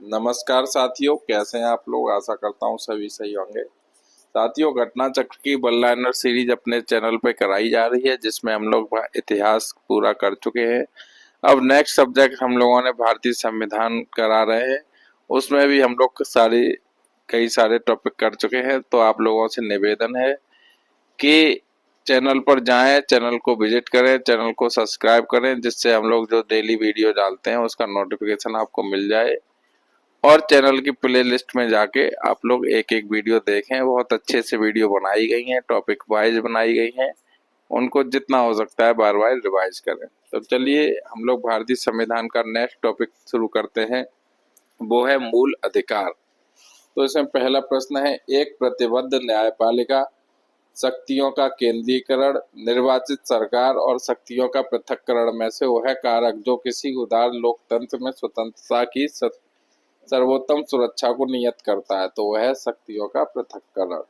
नमस्कार साथियों, कैसे हैं आप लोग। आशा करता हूँ सभी सही होंगे। साथियों, घटना चक्र की वन लाइनर सीरीज अपने चैनल पे कराई जा रही है, जिसमें हम लोग इतिहास पूरा कर चुके हैं। अब नेक्स्ट सब्जेक्ट हम लोगों ने भारतीय संविधान करा रहे हैं। उसमें भी हम लोग कई सारे टॉपिक कर चुके हैं। तो आप लोगों से निवेदन है कि चैनल पर जाएं, चैनल को विजिट करें, चैनल को सब्सक्राइब करें, जिससे हम लोग जो डेली वीडियो डालते हैं उसका नोटिफिकेशन आपको मिल जाए। और चैनल की प्लेलिस्ट में जाके आप लोग एक एक वीडियो देखें। बहुत अच्छे से वीडियो बनाई गई हैं, टॉपिक वाइज बनाई गई हैं। उनको जितना हो सकता है बार बार रिवाइज करें। तो चलिए हम लोग भारतीय संविधान का नेक्स्ट टॉपिक शुरू करते हैं। वो है मूल अधिकार। तो इसमें पहला प्रश्न है, एक प्रतिबद्ध न्यायपालिका, शक्तियों का केंद्रीकरण, निर्वाचित सरकार और शक्तियों का पृथक्करण में से वह कारक जो किसी उदार लोकतंत्र में स्वतंत्रता की सर्वोत्तम सुरक्षा को नियत करता है, तो वह है शक्तियों का पृथक्करण।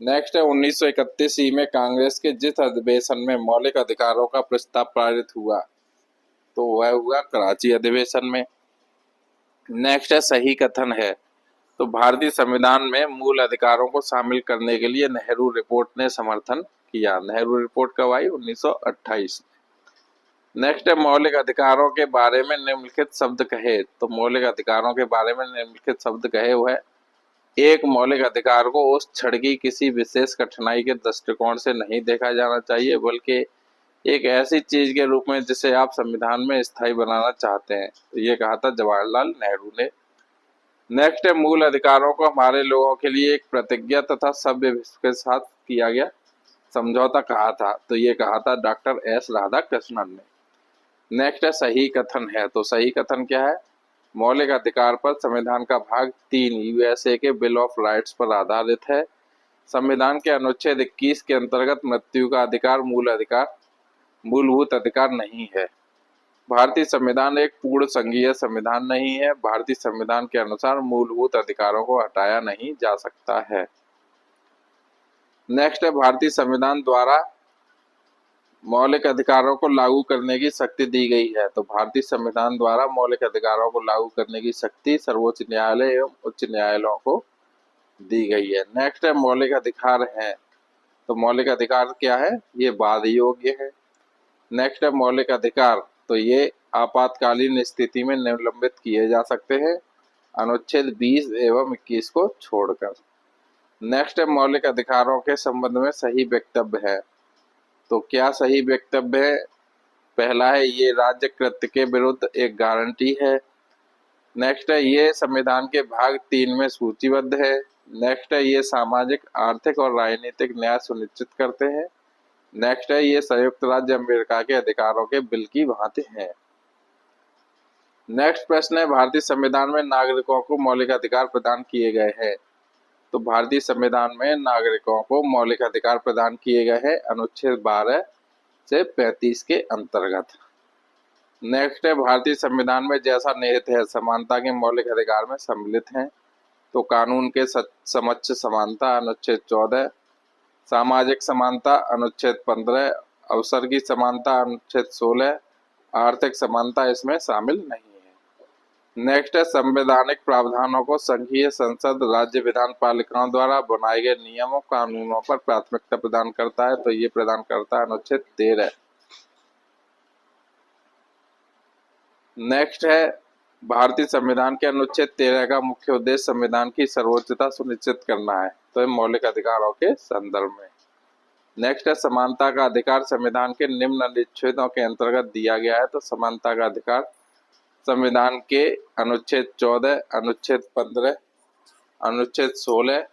नेक्स्ट है 1931 में कांग्रेस के जिस अधिवेशन में मौलिक अधिकारों का प्रस्ताव पारित हुआ, तो वह हुआ कराची अधिवेशन में। नेक्स्ट है सही कथन है। तो भारतीय संविधान में मूल अधिकारों को शामिल करने के लिए नेहरू रिपोर्ट ने समर्थन किया। नेहरू रिपोर्ट कब आई? 1928। नेक्स्ट है मौलिक अधिकारों के बारे में निम्नलिखित शब्द कहे। तो मौलिक अधिकारों के बारे में निम्नलिखित शब्द कहे हुए, एक मौलिक अधिकार को उस क्षण की किसी विशेष कठिनाई के दृष्टिकोण से नहीं देखा जाना चाहिए, बल्कि एक ऐसी चीज के रूप में जिसे आप संविधान में स्थायी बनाना चाहते हैं। तो ये कहा था जवाहरलाल नेहरू ने। नेक्स्ट है मूल अधिकारों को हमारे लोगों के लिए एक प्रतिज्ञा तथा सभ्य विश्व के साथ किया गया समझौता कहा था। तो ये कहा था डॉक्टर एस राधाकृष्णन ने। नेक्स्ट है सही कथन है। तो सही कथन क्या है? मौलिक अधिकार पर संविधान का भाग 3 यूएसए के बिल ऑफ राइट्स पर आधारित है। संविधान के अनुच्छेद 21 के अंतर्गत मृत्यु का अधिकार मूलभूत अधिकार नहीं है। भारतीय संविधान एक पूर्ण संघीय संविधान नहीं है। भारतीय संविधान के अनुसार मूलभूत अधिकारों को हटाया नहीं जा सकता है। नेक्स्ट है भारतीय संविधान द्वारा मौलिक अधिकारों को लागू करने की शक्ति दी गई है। तो भारतीय संविधान द्वारा मौलिक अधिकारों को लागू करने की शक्ति सर्वोच्च न्यायालय एवं उच्च न्यायालयों को दी गई है। नेक्स्ट है मौलिक अधिकार है। तो मौलिक अधिकार क्या है? ये वाद योग्य है। नेक्स्ट है मौलिक अधिकार, तो ये आपातकालीन स्थिति में निलंबित किए जा सकते हैं, अनुच्छेद 20 एवं 21 को छोड़कर। नेक्स्ट है मौलिक अधिकारों के संबंध में सही वक्तव्य है। तो क्या सही वक्तव्य है? पहला है ये राज्य कृत्य के विरुद्ध एक गारंटी है। नेक्स्ट है ये संविधान के भाग 3 में सूचीबद्ध है। नेक्स्ट है ये सामाजिक, आर्थिक और राजनीतिक न्याय सुनिश्चित करते हैं। नेक्स्ट है ये संयुक्त राज्य अमेरिका के अधिकारों के बिल की भांति है। नेक्स्ट प्रश्न है भारतीय संविधान में नागरिकों को मौलिक अधिकार प्रदान किए गए हैं। तो भारतीय संविधान में नागरिकों को मौलिक अधिकार प्रदान किए गए हैं अनुच्छेद 12 से 35 के अंतर्गत। नेक्स्ट है भारतीय संविधान में जैसा निहित है समानता के मौलिक अधिकार में सम्मिलित हैं। तो कानून के समक्ष समानता अनुच्छेद 14, सामाजिक समानता अनुच्छेद 15, अवसर की समानता अनुच्छेद 16, आर्थिक समानता इसमें शामिल नहीं है। नेक्स्ट है संवैधानिक प्रावधानों को संघीय संसद, राज्य विधान पालिकाओं द्वारा बनाए गए नियमों कानूनों पर प्राथमिकता प्रदान करता है। तो ये प्रदान करता है अनुच्छेद 13। नेक्स्ट है भारतीय संविधान के अनुच्छेद 13 का मुख्य उद्देश्य संविधान की सर्वोच्चता सुनिश्चित करना है। तो मौलिक अधिकारों के संदर्भ में। नेक्स्ट है समानता का अधिकार संविधान के निम्न अनुच्छेदों के अंतर्गत दिया गया है। तो समानता का अधिकार संविधान के अनुच्छेद 14, अनुच्छेद 15, अनुच्छेद 16,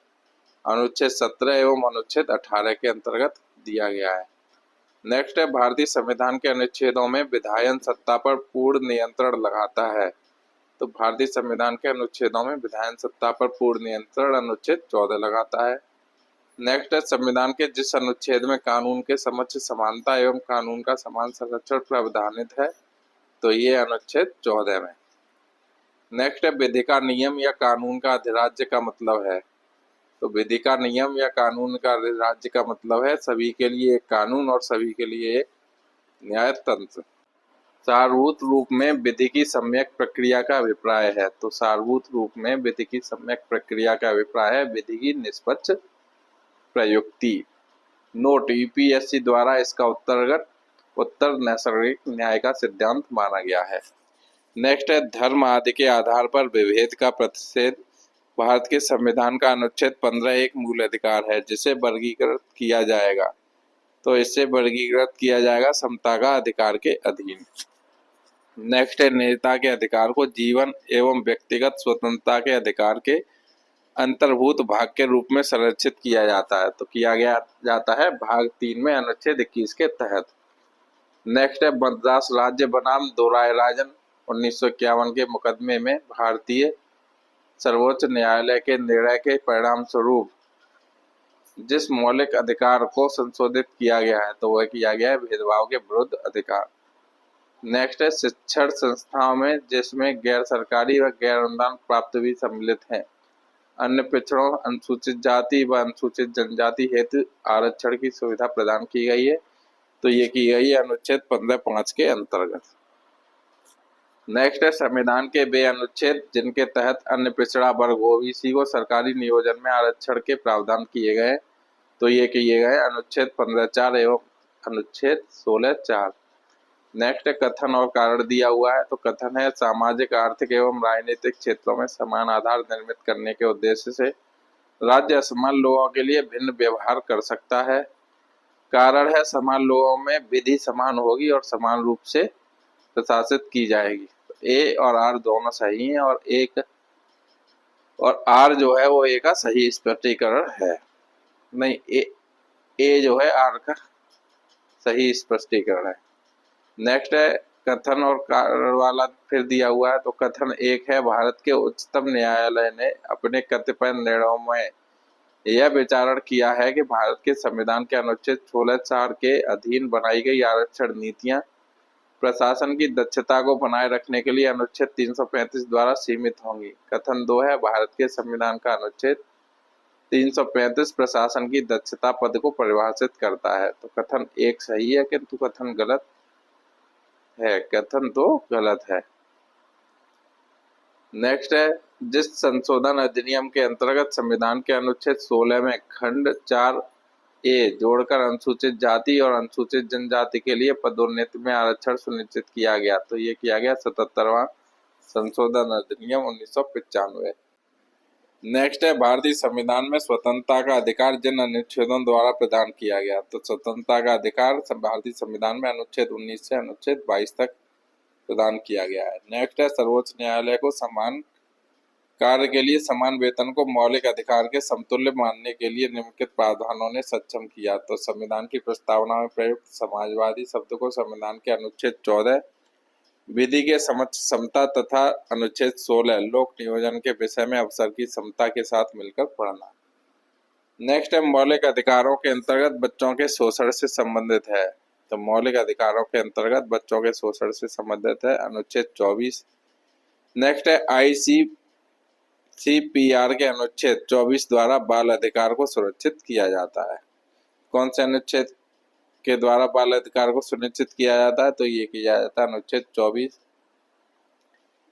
अनुच्छेद 17 एवं अनुच्छेद 18 के अंतर्गत दिया गया है। नेक्स्ट है भारतीय संविधान के अनुच्छेदों में विधायन सत्ता पर पूर्ण नियंत्रण लगाता है। तो भारतीय संविधान के अनुच्छेदों में विधायन सत्ता पर पूर्ण नियंत्रण अनुच्छेद 14 लगाता है। नेक्स्ट है संविधान के जिस अनुच्छेद में कानून के समक्ष समानता एवं कानून का समान संरक्षण प्रावधानित है, तो ये अनुच्छेद 14 में। नेक्स्ट है विधि का नियम या कानून का अधिराज्य का मतलब है। तो विधि का नियम या कानून का राज्य का मतलब है सभी के लिए एक कानून और सभी के लिए एक न्याय तंत्र। सारभूत रूप में विधि की सम्यक प्रक्रिया का अभिप्राय है। तो सारभूत रूप में विधि की सम्यक प्रक्रिया का अभिप्राय है विधि की निष्पक्ष प्रयुक्ति। नोट, यूपीएससी द्वारा इसका उत्तर नैसर्गिक न्याय का सिद्धांत माना गया है। नेक्स्ट है धर्म आदि के आधार पर विभेद का प्रतिषेध। भारत के संविधान का अनुच्छेद 15 एक मूल अधिकार है जिसे वर्गीकृत किया जाएगा। तो इससे वर्गीकृत किया जाएगा समता का अधिकार के अधीन। नेक्स्ट है नेता के अधिकार को जीवन एवं व्यक्तिगत स्वतंत्रता के अधिकार के अंतर्भूत भाग के रूप में संरक्षित किया जाता है। तो किया गया जाता है भाग 3 में अनुच्छेद 21 के तहत। नेक्स्ट है मद्रास राज्य बनाम दोरायराजन 1951 के मुकदमे में भारतीय सर्वोच्च न्यायालय के निर्णय के परिणाम स्वरूप जिस मौलिक अधिकार को संशोधित किया गया है तो वह किया गया है भेदभाव के विरुद्ध अधिकार। नेक्स्ट है शिक्षण संस्थाओं में जिसमें गैर सरकारी व गैर अनुदान प्राप्त भी सम्मिलित हैं अन्य पिछड़ों, अनुसूचित जाति व अनुसूचित जनजाति हेतु आरक्षण की सुविधा प्रदान की गई है। तो ये की गई है अनुच्छेद 15(5) के अंतर्गत। नेक्स्ट है संविधान के वे अनुच्छेद जिनके तहत अन्य पिछड़ा वर्ग ओबीसी को सरकारी नियोजन में आरक्षण के प्रावधान किए गए। तो ये किए गए अनुच्छेद 15(4) एवं अनुच्छेद 16(4). नेक्स्ट कथन और कारण दिया हुआ है। तो कथन है सामाजिक, आर्थिक एवं राजनीतिक क्षेत्रों में समान आधार निर्मित करने के उद्देश्य से राज्य असमान लोगों के लिए भिन्न व्यवहार कर सकता है। कारण है समान लोगों में विधि समान होगी और समान रूप से प्रशासित की जाएगी। ए और आर दोनों सही हैं और आर जो है वो ए का सही स्पष्टीकरण है। नहीं, ए जो है आर का सही स्पष्टीकरण है। नेक्स्ट है कथन और कारण वाला फिर दिया हुआ है। तो कथन 1 है भारत के उच्चतम न्यायालय ने अपने कतिपय निर्णयों में यह विचारण किया है कि भारत के संविधान के अनुच्छेद 16(4) के अधीन बनाई गई आरक्षण नीतियां प्रशासन की दक्षता को बनाए रखने के लिए अनुच्छेद 335 द्वारा सीमित होंगी। कथन 2 है भारत के संविधान का अनुच्छेद 335 प्रशासन की दक्षता पद को परिभाषित करता है। तो कथन 1 सही है किंतु कथन गलत है। कथन 2 गलत है। नेक्स्ट है जिस संशोधन अधिनियम के अंतर्गत संविधान के अनुच्छेद 16 में खंड 4(a) जोड़कर अनुसूचित जाति और अनुसूचित जनजाति के लिए पदोन्नति में आरक्षण सुनिश्चित किया गया। तो ये किया गया 77वां संशोधन अधिनियम 1995। नेक्स्ट है भारतीय संविधान में स्वतंत्रता का अधिकार जिन अनुच्छेदों द्वारा प्रदान किया गया। तो स्वतंत्रता का अधिकार भारतीय संविधान में अनुच्छेद 19 से अनुच्छेद 22 तक प्रदान किया गया है। नेक्स्ट है सर्वोच्च न्यायालय को समान कार्य के लिए समान वेतन को मौलिक अधिकार के समतुल्य मानने के लिए निम्नलिखित प्रावधानों ने सक्षम किया। तो संविधान की प्रस्तावना में प्रयुक्त समाजवादी शब्द को संविधान के अनुच्छेद 14 विधि के समक्ष समता तथा अनुच्छेद 16 लोक नियोजन के विषय में अवसर की समता के साथ मिलकर पढ़ना। नेक्स्ट है मौलिक अधिकारों के अंतर्गत बच्चों के शोषण से संबंधित है। तो मौलिक अधिकारों के अंतर्गत बच्चों के शोषण से संबंधित है अनुच्छेद 24। नेक्स्ट है ICCPR के अनुच्छेद 24 द्वारा बाल अधिकार को सुरक्षित किया जाता है। कौन से अनुच्छेद के द्वारा बाल अधिकार को सुनिश्चित किया जाता है? तो ये किया जाता है अनुच्छेद 24।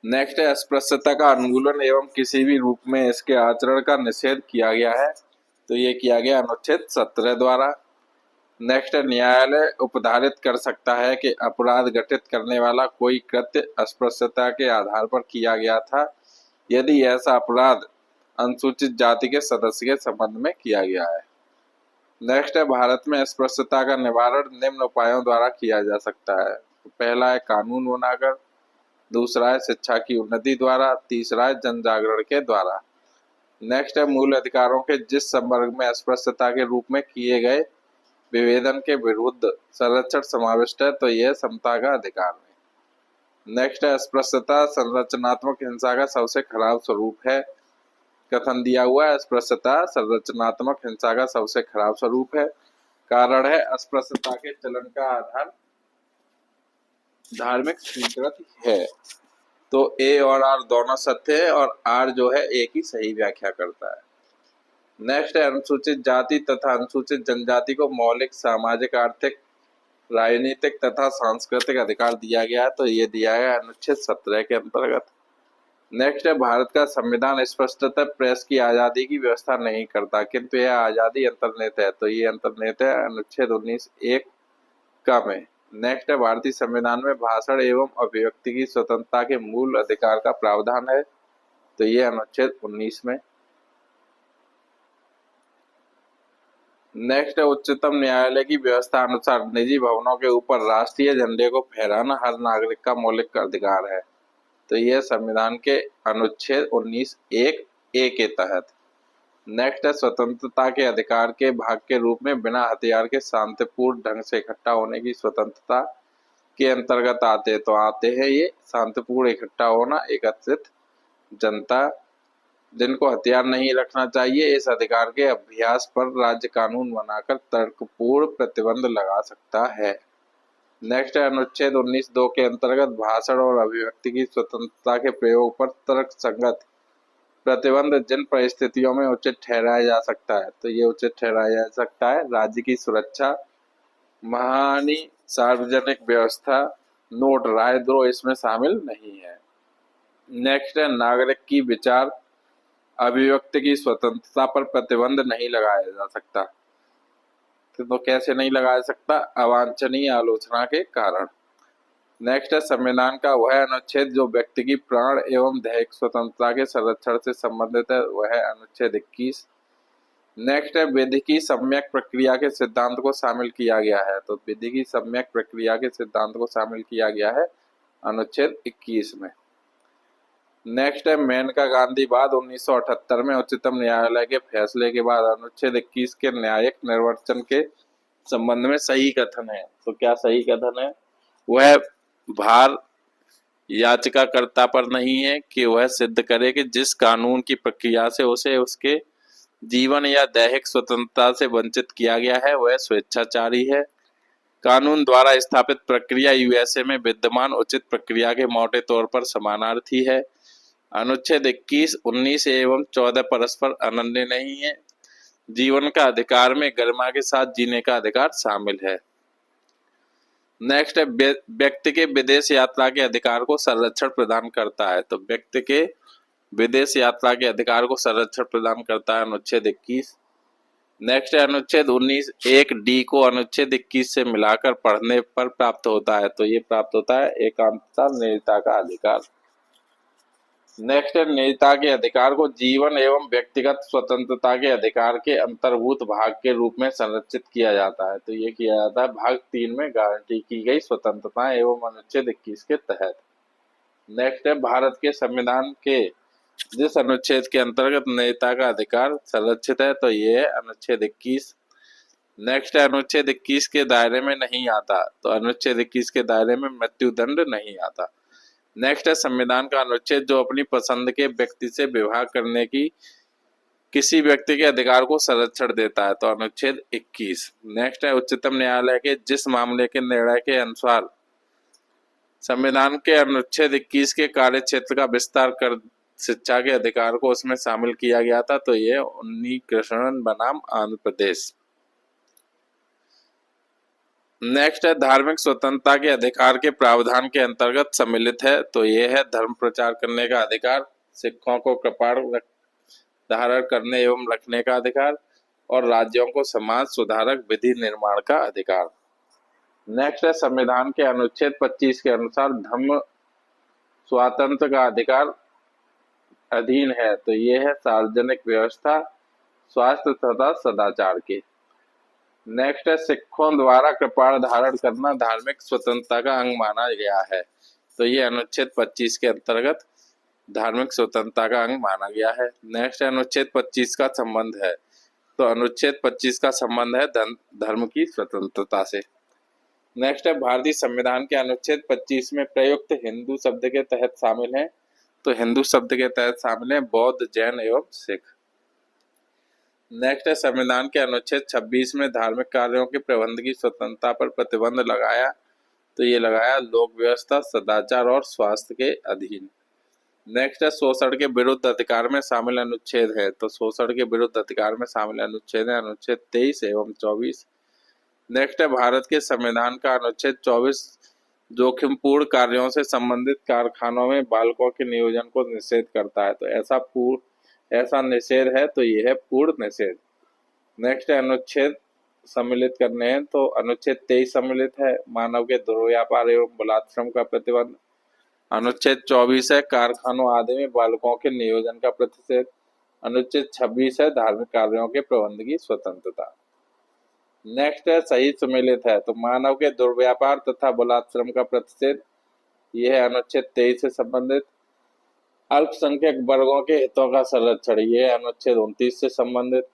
नेक्स्ट है अस्पृश्यता का उन्मूलन एवं किसी भी रूप में इसके आचरण का निषेध किया गया है। तो ये किया गया अनुच्छेद 17 द्वारा। नेक्स्ट है न्यायालय उपधारित कर सकता है कि अपराध घटित करने वाला कोई कृत्य अस्पृश्यता के आधार पर किया गया था यदि ऐसा अपराध अनुसूचित जाति के सदस्य के संबंध में किया गया है। नेक्स्ट है भारत में अस्पृश्यता का निवारण निम्न उपायों द्वारा किया जा सकता है। तो पहला है कानून बनाकर, दूसरा है शिक्षा की उन्नति द्वारा, तीसरा है जन जागरण के द्वारा। नेक्स्ट है मूल अधिकारों के जिस संवर्ग में अस्पृश्यता के रूप में किए गए विभेदन के विरुद्ध संरक्षण समाविष्ट है। तो यह समता का अधिकार है। नेक्स्ट है अस्पृश्यता संरचनात्मक हिंसा का सबसे खराब स्वरूप है। कथन दिया हुआ है अस्पृश्यता संरचनात्मक हिंसा का सबसे खराब स्वरूप है। कारण है अस्पृश्यता के चलन का आधार धार्मिक स्वीकृति है। तो ए और आर दोनों सत्य है और आर जो है ए की सही व्याख्या करता है। नेक्स्ट है अनुसूचित जाति तथा अनुसूचित जनजाति को मौलिक सामाजिक, आर्थिक राजनीतिक तथा सांस्कृतिक अधिकार दिया गया है, तो ये दिया गया अनुच्छेद 17 के अंतर्गत। नेक्स्ट है, भारत का संविधान स्पष्टतः प्रेस की आजादी की व्यवस्था नहीं करता, किंतु यह आजादी अंतर्निहित है, तो ये अंतर्निहित है अनुच्छेद 19(1) का में। नेक्स्ट है, भारतीय संविधान में भाषण एवं अभिव्यक्ति की स्वतंत्रता के मूल अधिकार का प्रावधान है, तो ये अनुच्छेद 19 में। नेक्स्ट है, उच्चतम न्यायालय की व्यवस्था अनुसार निजी भवनों के ऊपर राष्ट्रीय झंडे को फहराना हर नागरिक का मौलिक अधिकार है, तो यह संविधान के अनुच्छेद 19(1)(a) के तहत। नेक्स्ट है, स्वतंत्रता के अधिकार के भाग के रूप में बिना हथियार के शांतिपूर्ण ढंग से इकट्ठा होने की स्वतंत्रता के अंतर्गत आते हैं ये शांतिपूर्ण इकट्ठा होना, एकत्रित जनता जिनको हथियार नहीं रखना चाहिए, इस अधिकार के अभ्यास पर राज्य कानून बनाकर तर्कपूर्ण प्रतिबंध लगा सकता है। नेक्स्ट है, अनुच्छेद 19(2) के अंतर्गत भाषण और अभिव्यक्ति की स्वतंत्रता के प्रयोग पर तर्कसंगत प्रतिबंध जिन परिस्थितियों में उचित ठहराया जा सकता है, तो ये उचित ठहराया जा सकता है राज्य की सुरक्षा, महाहानि, सार्वजनिक व्यवस्था, नोट, राजद्रोह इसमें शामिल नहीं है। नेक्स्ट है, नागरिक की विचार अभिव्यक्ति की स्वतंत्रता पर प्रतिबंध नहीं लगाया जा सकता, तो कैसे नहीं लगाया सकता? अवांछनीय आलोचना के कारण। नेक्स्ट है, संविधान का वह अनुच्छेद जो व्यक्ति की प्राण एवं दैहिक स्वतंत्रता के संरक्षण से संबंधित है, वह अनुच्छेद 21। नेक्स्ट है, विधि की सम्यक प्रक्रिया के सिद्धांत को शामिल किया गया है, तो विधि की सम्यक प्रक्रिया के सिद्धांत को शामिल किया गया है अनुच्छेद 21 में। नेक्स्ट है, मेनका गांधी वाद 1978 में उच्चतम न्यायालय के फैसले के बाद अनुच्छेद 21 के न्यायिक निर्वचन के संबंध में सही कथन है, तो क्या सही कथन है? वह भार याचिकाकर्ता पर नहीं है कि वह सिद्ध करे कि जिस कानून की प्रक्रिया से उसे उसके जीवन या दैहिक स्वतंत्रता से वंचित किया गया है वह स्वेच्छाचारी है। कानून द्वारा स्थापित प्रक्रिया यूएसए में विद्यमान उचित प्रक्रिया के मोटे तौर पर समानार्थी है। अनुच्छेद 21, 19 एवं 14 परस्पर अनन्य नहीं है। जीवन का अधिकार में गरिमा के साथ जीने का अधिकार शामिल है। नेक्स्ट है, व्यक्ति के विदेश यात्रा के अधिकार को संरक्षण प्रदान करता है, तो व्यक्ति के विदेश यात्रा के अधिकार को संरक्षण प्रदान करता है अनुच्छेद 21। नेक्स्ट है, अनुच्छेद 19(1)(d) को अनुच्छेद 21 से मिलाकर पढ़ने पर प्राप्त होता है, तो ये प्राप्त होता है एकांतता निजता का अधिकार। नेक्स्ट है, निजता के अधिकार को जीवन एवं व्यक्तिगत स्वतंत्रता के अधिकार के अंतर्भूत भाग के रूप में संरक्षित किया जाता है, तो ये किया जाता है भाग 3 में गारंटी की गई स्वतंत्रता एवं अनुच्छेद 21 के तहत। नेक्स्ट है, भारत के संविधान के जिस अनुच्छेद के अंतर्गत निजता का अधिकार संरक्षित है, तो ये है अनुच्छेद 21। नेक्स्ट है, अनुच्छेद 21 के दायरे में नहीं आता, तो अनुच्छेद 21 के दायरे में मृत्युदंड नहीं आता। नेक्स्ट है, संविधान का अनुच्छेद जो अपनी पसंद के व्यक्ति से विवाह करने की किसी व्यक्ति के अधिकार को संरक्षण देता है, तो अनुच्छेद 21। नेक्स्ट है, उच्चतम न्यायालय के जिस मामले के निर्णय के अनुसार संविधान के अनुच्छेद 21 के कार्य क्षेत्र का विस्तार कर शिक्षा के अधिकार को उसमें शामिल किया गया था, तो ये उन्नीकृष्णन बनाम आंध्र प्रदेश। नेक्स्ट है, धार्मिक स्वतंत्रता के अधिकार के प्रावधान के अंतर्गत सम्मिलित है, तो ये है धर्म प्रचार करने का अधिकार, सिखों को कपाट धारण करने एवं रखने का अधिकार और राज्यों को समाज सुधारक विधि निर्माण का अधिकार। नेक्स्ट है, संविधान के अनुच्छेद 25 के अनुसार धर्म स्वातंत्र्य का अधिकार अधीन है, तो ये है सार्वजनिक व्यवस्था, स्वास्थ्य तथा सदाचार के। नेक्स्ट है, सिखों द्वारा कपाट धारण करना धार्मिक स्वतंत्रता का अंग माना गया है, तो ये अनुच्छेद 25 के अंतर्गत धार्मिक स्वतंत्रता का अंग माना गया है। नेक्स्ट है, अनुच्छेद 25 का संबंध है, तो अनुच्छेद 25 का संबंध है धर्म की स्वतंत्रता से। नेक्स्ट है, भारतीय संविधान के अनुच्छेद 25 में प्रयुक्त हिंदू शब्द के तहत शामिल है, तो हिंदू शब्द के तहत शामिल है बौद्ध, जैन एवं सिख। नेक्स्ट है, संविधान के अनुच्छेद 26 में धार्मिक कार्यों के प्रबंध की स्वतंत्रता पर प्रतिबंध लगाया, तो ये लगाया लोक व्यवस्था, सदाचार और स्वास्थ्य के अधीन। नेक्स्ट है, शोषण के विरुद्ध अधिकार में शामिल अनुच्छेद है, तो शोषण के विरुद्ध अधिकार में शामिल अनुच्छेद है अनुच्छेद 23 एवं 24। नेक्स्ट है भारत के संविधान का अनुच्छेद 24 जोखिमपूर्ण कार्यों से संबंधित कारखानों में बालकों के नियोजन को निषेध करता है। तो ऐसा निषेध है तो ये है पूर्ण निषेध। नेक्स्ट है अनुच्छेद सम्मिलित करने हैं, तो अनुच्छेद 23 सम्मिलित है, मानव के दुर्व्यापार एवं बलात्श्रम का प्रतिबंध। अनुच्छेद 24 है, कारखानों आदि में बालकों के नियोजन का प्रतिषेध। अनुच्छेद 26 है, धार्मिक कार्यों के प्रबंध की स्वतंत्रता। नेक्स्ट है सही सम्मिलित है, तो मानव के दुर्व्यापार तथा बलात्श्रम का प्रतिषेध, यह है अनुच्छेद 23 से संबंधित। अल्पसंख्यक वर्गों के हितों का संरक्षण, ये है अनुच्छेद 29 से संबंधित।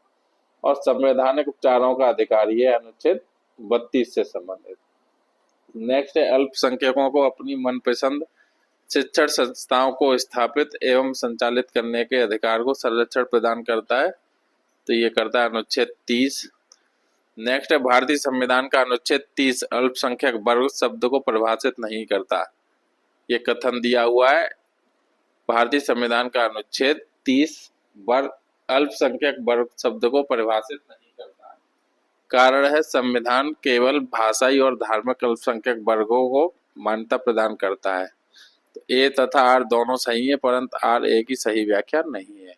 और संवैधानिक उपचारों का अधिकार, ये अनुच्छेद 32 से संबंधित। नेक्स्ट है अल्पसंख्यकों को अपनी मनपसंद शिक्षण संस्थाओं को स्थापित एवं संचालित करने के अधिकार को संरक्षण प्रदान करता है, तो ये करता है अनुच्छेद 30। नेक्स्ट है भारतीय संविधान का अनुच्छेद 30 अल्पसंख्यक वर्ग शब्द को परिभाषित नहीं करता। ये कथन दिया हुआ है, भारतीय संविधान का अनुच्छेद 30 वर्ग अल्पसंख्यक वर्ग शब्द को परिभाषित नहीं करता। कारण है संविधान केवल भाषाई और धार्मिक अल्पसंख्यक वर्गों को मान्यता प्रदान करता है। तो ए तथा आर दोनों सही है, परंतु आर ए की सही व्याख्या नहीं है।